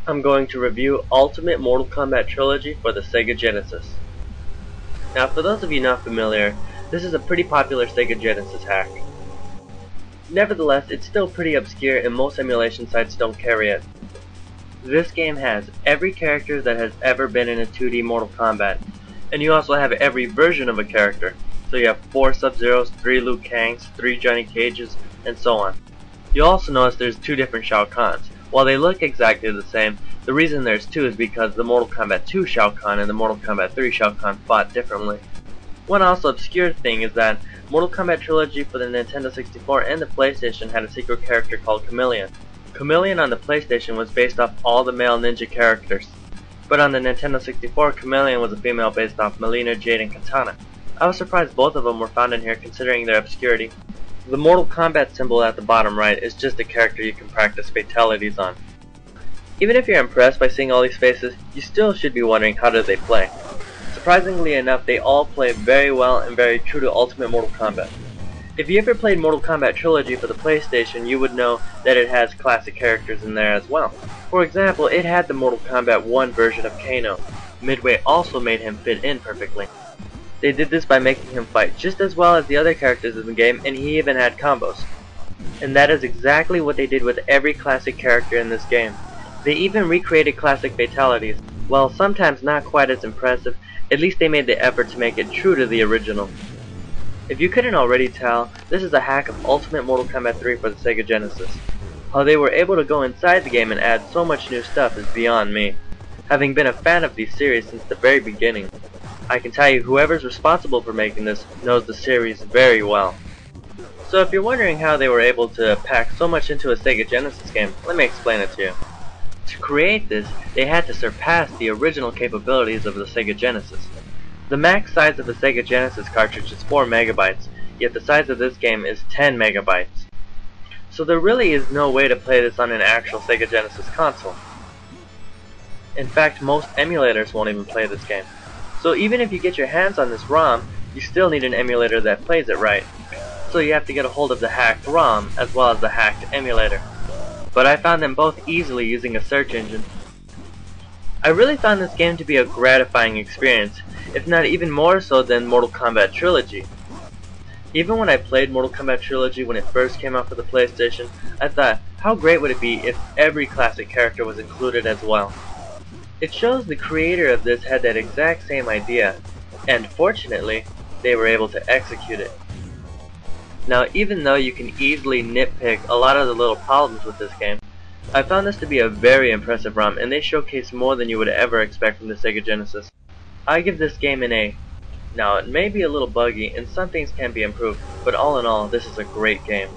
I'm going to review Ultimate Mortal Kombat Trilogy for the Sega Genesis. Now for those of you not familiar, this is a pretty popular Sega Genesis hack. Nevertheless, it's still pretty obscure and most emulation sites don't carry it. This game has every character that has ever been in a 2D Mortal Kombat, and you also have every version of a character. So you have 4 Sub-Zeros, 3 Liu Kangs, 3 Johnny Cages, and so on. You'll also notice there's 2 different Shao Kahns. While they look exactly the same, the reason there's 2 is because the Mortal Kombat 2 Shao Kahn and the Mortal Kombat 3 Shao Kahn fought differently. One also obscure thing is that Mortal Kombat Trilogy for the Nintendo 64 and the PlayStation had a secret character called Chameleon. Chameleon on the PlayStation was based off all the male ninja characters, but on the Nintendo 64, Chameleon was a female based off Melina, Jade, and Katana. I was surprised both of them were found in here considering their obscurity. The Mortal Kombat symbol at the bottom right is just a character you can practice fatalities on. Even if you're impressed by seeing all these faces, you still should be wondering how do they play. Surprisingly enough, they all play very well and very true to Ultimate Mortal Kombat. If you ever played Mortal Kombat Trilogy for the PlayStation, you would know that it has classic characters in there as well. For example, it had the Mortal Kombat 1 version of Kano. Midway also made him fit in perfectly. They did this by making him fight just as well as the other characters in the game, and he even had combos. And that is exactly what they did with every classic character in this game. They even recreated classic fatalities. While sometimes not quite as impressive, at least they made the effort to make it true to the original. If you couldn't already tell, this is a hack of Ultimate Mortal Kombat 3 for the Sega Genesis. How they were able to go inside the game and add so much new stuff is beyond me. Having been a fan of these series since the very beginning, I can tell you whoever's responsible for making this knows the series very well. So if you're wondering how they were able to pack so much into a Sega Genesis game, let me explain it to you. To create this, they had to surpass the original capabilities of the Sega Genesis. The max size of the Sega Genesis cartridge is 4 megabytes, yet the size of this game is 10 megabytes. So there really is no way to play this on an actual Sega Genesis console. In fact, most emulators won't even play this game. So even if you get your hands on this ROM, you still need an emulator that plays it right. So you have to get a hold of the hacked ROM as well as the hacked emulator. But I found them both easily using a search engine. I really found this game to be a gratifying experience, if not even more so than Mortal Kombat Trilogy. Even when I played Mortal Kombat Trilogy when it first came out for the PlayStation, I thought, how great would it be if every classic character was included as well. It shows the creator of this had that exact same idea, and fortunately, they were able to execute it. Now, even though you can easily nitpick a lot of the little problems with this game, I found this to be a very impressive ROM, and they showcase more than you would ever expect from the Sega Genesis. I give this game an A. Now, it may be a little buggy, and some things can be improved, but all in all, this is a great game.